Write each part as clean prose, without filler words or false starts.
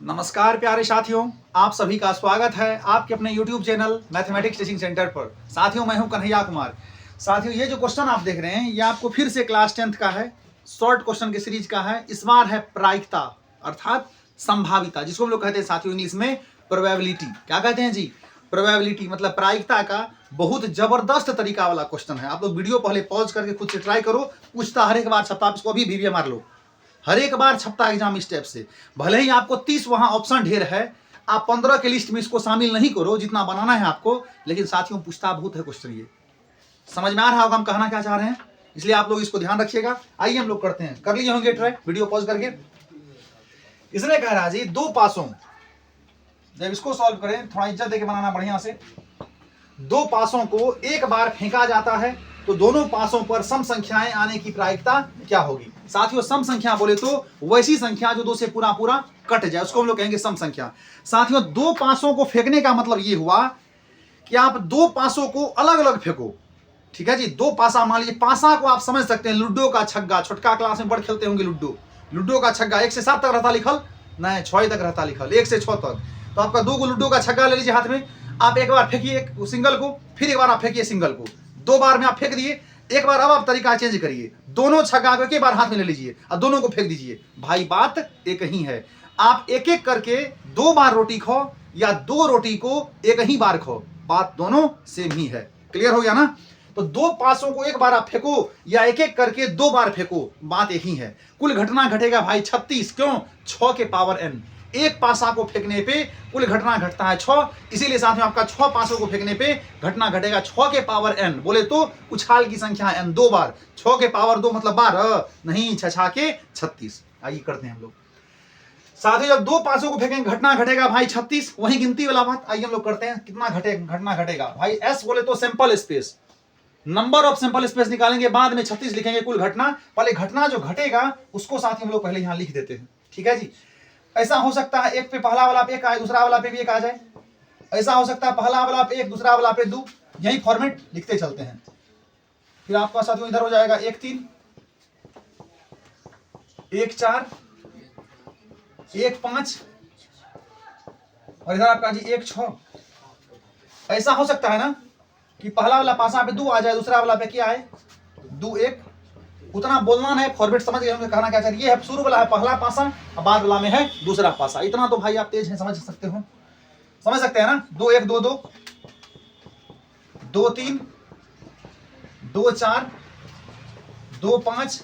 नमस्कार प्यारे साथियों, आप सभी का स्वागत है आपके अपने YouTube channel mathematics teaching centre पर। साथियों, मैं हूं कन्हैया कुमार। साथियों, ये जो क्वेश्चन आप देख रहे हैं ये आपको फिर से क्लास 10th का है, शॉर्ट क्वेश्चन की सीरीज का है। इस बार है प्रायिकता अर्थात संभाविता, जिसको हम लोग कहते हैं साथियों इंग्लिश में प्रोबेबिलिटी। क्या कहते हैं जी? प्रोबेबिलिटी मतलब प्रायिकता का बहुत जबरदस्त तरीका वाला क्वेश्चन है। आप लोग वीडियो पहले पॉज करके खुद से ट्राई करो। पूछता हर एक बार छपता, आप इसको अभी भी मार लो, हर एक बार छपता एग्जाम स्टेप से। भले ही आपको 30 वहां ऑप्शन ढेर है, आप 15 के लिस्ट में इसको शामिल नहीं करो जितना बनाना है आपको, लेकिन साथियों पूछता बहुत है क्वेश्चन। ये समझ में आ रहा होगा हम कहना क्या चाह रहे हैं, इसलिए आप लोग इसको ध्यान रखिएगा। आइए हम लोग करते हैं, कर लिए होंगे ट्राई वीडियो पॉज करके। इसने कह रहा जी दो पासों, जब इसको सॉल्व करें थोड़ा इज्जत देके बनाना बढ़िया से। दो पासों को एक बार फेंका जाता है तो दोनों पासों पर सम संख्याएं आने की प्रायिकता क्या होगी? साथियों, सम संख्या बोले तो वैसी संख्या जो दो से पूरा पूरा कट जाए, उसको हम लोग कहेंगे सम संख्या। साथियों, दो पासों को फेंकने का मतलब ये हुआ कि आप दो पासों को अलग अलग फेंको। ठीक है जी, दो पासा, मान लीजिए पासा को आप समझ सकते हैं लूडो का छग्गा। छोटका क्लास में बड़ खेलते होंगे लूडो का छग्गा 1 से 7 तक रहता लिखल, नहीं 6 तक रहता लिखल, 1 से 6 तक। तो आपका दो को लूडो का छग्गा ले लीजिए हाथ में, आप एक बार फेंकिए सिंगल को, फिर एक बार आप फेंकिए सिंगल को। 2 बार में आप फेंक दिए, एक बार अब आप तरीका चेंज करिए, दोनों छग्गा को एक बार हाथ में ले लीजिए और दोनों को फेंक दीजिए। भाई बात एक ही है। आप एक एक करके 2 बार रोटी खाओ या 2 रोटी को एक ही बार खाओ, बात दोनों सेम ही है। क्लियर हो गया ना? तो दो पासों को एक बार आप फेंको या एक एक करके 2 बार फेंको, बात एक ही है। कुल घटना घटेगा भाई 36। क्यों? 6 के पावर n। एक पासा को फेंकने पे कुल घटना घटता है 6, इसीलिए साथ में आपका 6 पासों को फेंकने पे घटना घटेगा 6 के पावर n। बोले तो उछाल की संख्या है n, 2 बार। 6 के पावर 2 मतलब 12, नहीं 6 के 36। आइए करते हैं हम लोग। साथ ही जब 2 पासों को फेंकेंगे घटना घटेगा भाई 36, वही गिनती वाला बात। आइए हम लोग करते हैं, कितना घटना घटेगा भाई। s बोले तो sample space, number of sample space निकालेंगे, बाद में 36 लिखेंगे कुल घटना। पहले घटना जो घटेगा उसको साथ ही हम लोग पहले यहां लिख देते हैं। ठीक है जी। ऐसा हो सकता है एक पे पहला वाला पे 1 आए, दूसरा वाला पे भी 1 आ जाए। ऐसा हो सकता है पहला वाला पे 1, दूसरा वाला पे 2। यही फॉर्मेट लिखते चलते हैं। फिर आपका साथियों इधर हो जाएगा 1 3, 1 4, 1 5 और इधर आपका जी 1 6। ऐसा हो सकता है ना कि पहला वाला पासा पे 2 आ जाए, दूसरा वाला पे क्या आए 2 1। उतना बोलना है, फॉर्मेट समझ गए हम कहना क्या चाहिए। ये है शुरू वाला है पहला पासा और बाद वाला में है दूसरा पासा। इतना तो भाई आप तेज हैं, समझ सकते हो, समझ सकते हैं ना। 2 1 2 2, 2 3, 2 4, 2 5,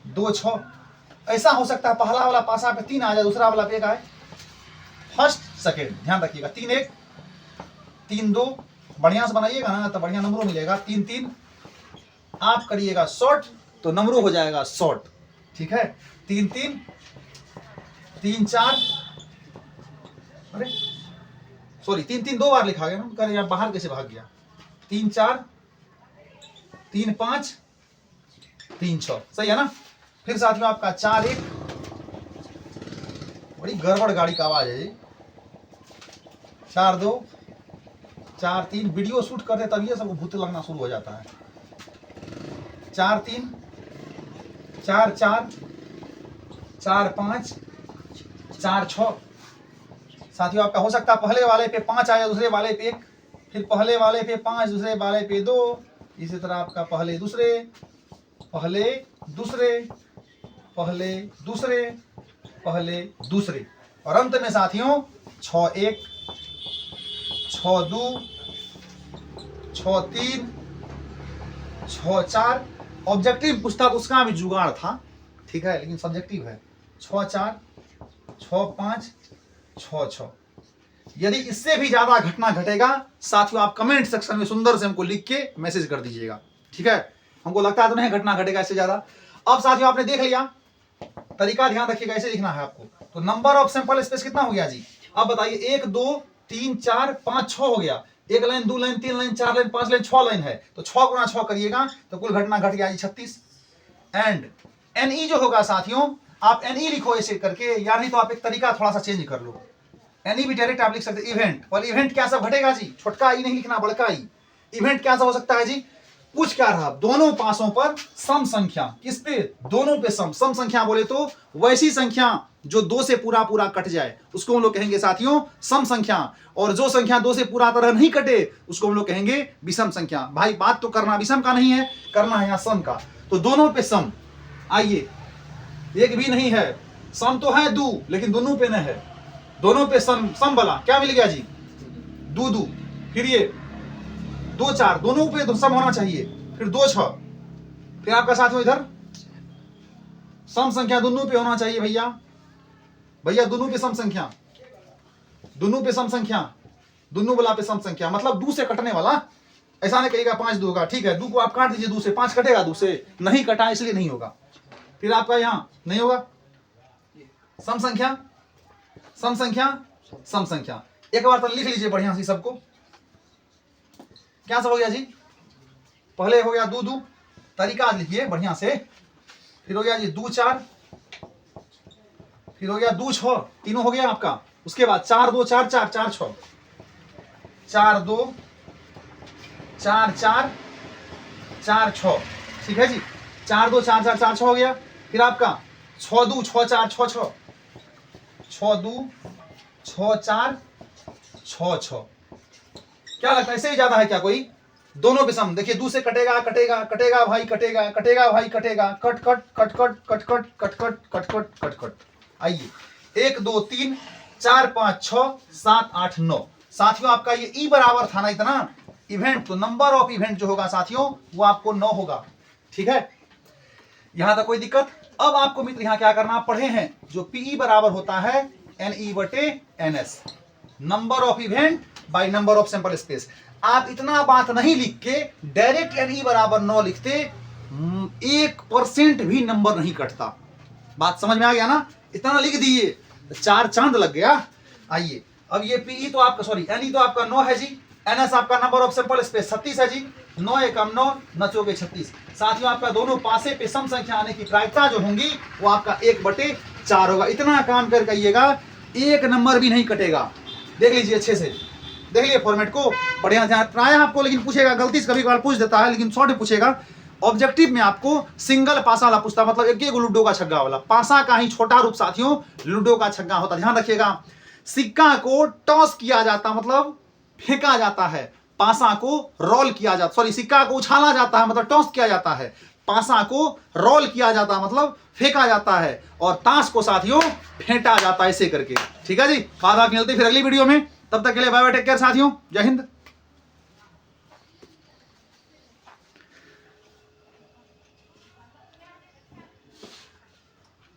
2 6। ऐसा हो सकता है पहला वाला पासा पे 3 आ जाए, दूसरा वाला पे 1 आए। फर्स्ट सेकेंड ध्यान रखिएगा। 3 1, 3 2, बढ़िया से बनाइएगा ना तो बढ़िया नंबरों मिलेगा। 3 3 आप करिएगा शॉर्ट तो नंबरों हो जाएगा शॉर्ट। ठीक है। 3 3, 3 4, अरे सॉरी 3 3 2 बार लिखा गया ना, कर यार बाहर कैसे भाग गया। 3 4, 3 5, 3 6, सही है ना। फिर साथियों आपका 4 1, बड़ी गड़बड़ गाड़ी का आवाज है। 4 2, 4 3, वीडियो शूट करते तभी सबको भूत लगना शुरू हो जाता है। 4 3, 4 4, 4 5, 4 6। साथियों आपका हो सकता है पहले वाले पे 5 आया, दूसरे वाले पे 1, फिर पहले वाले पे 5, दूसरे वाले पे 2। इसी तरह आपका पहले दूसरे, पहले दूसरे, पहले दूसरे, पहले दूसरे और अंत में साथियों 6 1, 6 2, 6 3, 6 4। ऑब्जेक्टिव पुस्तक उसका भी जुगाड़ था, ठीक है, लेकिन सब्जेक्टिव है। 6 4, 6 5, 6 6। यदि इससे भी ज्यादा घटना घटेगा साथियों आप कमेंट सेक्शन में सुंदर से हमको लिख के मैसेज कर दीजिएगा। ठीक है, हमको लगता है तो नहीं घटना घटेगा इससे ज्यादा। अब साथियों आपने देख लिया तरीका, ध्यान रखिएगा ऐसे लिखना है आपको। तो नंबर ऑफ सैंपल स्पेस कितना हो गया जी? अब बताइए 1 2 3 4 5 6 हो गया। 1 line 2 line 3 line 4 line 5 line 6 line है, तो 6 गुना 6 करिएगा तो कुल घटना घट गया 36। एंड एनई जो होगा साथियों आप एनई लिखो ऐसे करके, या नहीं तो आप एक तरीका थोड़ा सा चेंज कर लो। एनई भी डायरेक्ट आप लिख सकते इवेंट। और इवेंट क्या सब घटेगा जी? छोटका ई नहीं लिखना, बड़का ई। इवेंट क्या सब हो सकता है जी? कुछ क्या रहा, दोनों पासों पर सम संख्या। किस पे? दोनों पे सम। सम संख्या बोले तो वैसी संख्या जो 2 से पूरा पूरा कट जाए उसको हम लोग कहेंगे साथियों सम संख्या, और जो संख्या 2 से पूरा तरह नहीं कटे उसको हम लोग कहेंगे विषम संख्या। भाई बात तो करना विषम का नहीं है, करना है यहाँ सम का। तो दोनों पे सम। आइए, एक भी नहीं है, सम तो है दू लेकिन दोनों पे न है। दोनों पे सम, सम वाला क्या मिल गया जी? दू दू। फिर ये 2 4, दोनों पे तो सम होना चाहिए। फिर 2 6, फिर आपका साथियों इधर सम संख्या दोनों पे होना चाहिए भैया। भैया दोनों पे सम संख्या, दोनों पे सम संख्या, दोनों वाला पे सम संख्या, मतलब 2 से कटने वाला। ऐसा नहीं कहेगा 5 2 होगा, ठीक है 2 को आप काट दीजिए, 2 से 5 कटेगा, 2 से नहीं कटा इसलिए नहीं होगा। फिर आपका यहाँ नहीं होगा सम संख्या, सम संख्या, सम संख्या। एक बार तो लिख लीजिए बढ़िया से सबको। क्या सब हो गया जी? पहले हो गया 2 2, तरीका लिखिए बढ़िया से। फिर हो गया जी 2 4, फिर हो गया 2 6, तीनों हो गया आपका। उसके बाद 4 2 4 4 4 6, 4 2 4 4 4 6, ठीक है जी। 4 2 4 4 4 6 हो गया। फिर आपका 6 2 6 4 6 6, 6 2 6 4 6 6। क्या लगता है इससे ही ज्यादा है क्या कोई? दोनों पे सम। देखिए 2 से कटेगा कटेगा कटेगा भाई कटेगा, कटेगा भाई कटेगा, cut cut cut cut cut cut cut cut cut cut cut cut. आइए 1 2 3 4 5 6 7 8 9। साथियों आपका ये ई बराबर था ना इतना इवेंट, तो नंबर ऑफ इवेंट जो होगा साथियों वो आपको 9 होगा। ठीक है, यहां तक कोई दिक्कत? अब आपको मित्र यहां क्या करना, पढ़े हैं जो पीई बराबर होता है NE बटे NS, number of event by number of sample space. आप इतना बात नहीं लिख के डायरेक्ट NE बराबर 9 लिखते, 1% भी नंबर नहीं कटता। बात समझ में आ गया ना? इतना लिख दिए 4 चांद लग गया। आइए अब ये पीई तो आपका सॉरी NE तो आपका 9 है जी, NS आपका नंबर ऑफ सैंपल स्पेस 36 है जी। 9 एकम 9, 9 चौके 36। साथियों आपका दोनों पासे पे सम संख्या आने की प्रायिकता जो होंगी वो आपका 1/4 होगा। इतना काम कर कहिएगा, एक नंबर भी नहीं कटेगा। देख लीजिए अच्छे से, देख लीजिए फॉर्मेट को बढ़िया ध्यान। प्राय आपको लेकिन पूछेगा, गलती से कभी कभार पूछ देता है लेकिन शॉर्ट में पूछेगा। ऑब्जेक्टिव में आपको सिंगल पासा वाला पूछता, मतलब एक लूडो का छक्का वाला। पासा का ही छोटा रूप साथियों लूडो का छक्का होता। ध्यान रखिएगा, सिक्का को टॉस किया जाता मतलब फेंका जाता है, पासा को रोल किया जाता, सॉरी सिक्का को उछाला जाता है मतलब टॉस किया जाता है, पासा को रोल किया जाता मतलब फेंका जाता है, और ताश को साथियों फेंटा जाता है ऐसे करके। ठीक है जी, बाद में मिलते फिर अगली वीडियो में। तब तक के लिए बाय बाय, टेक केयर साथियों, जय हिंद।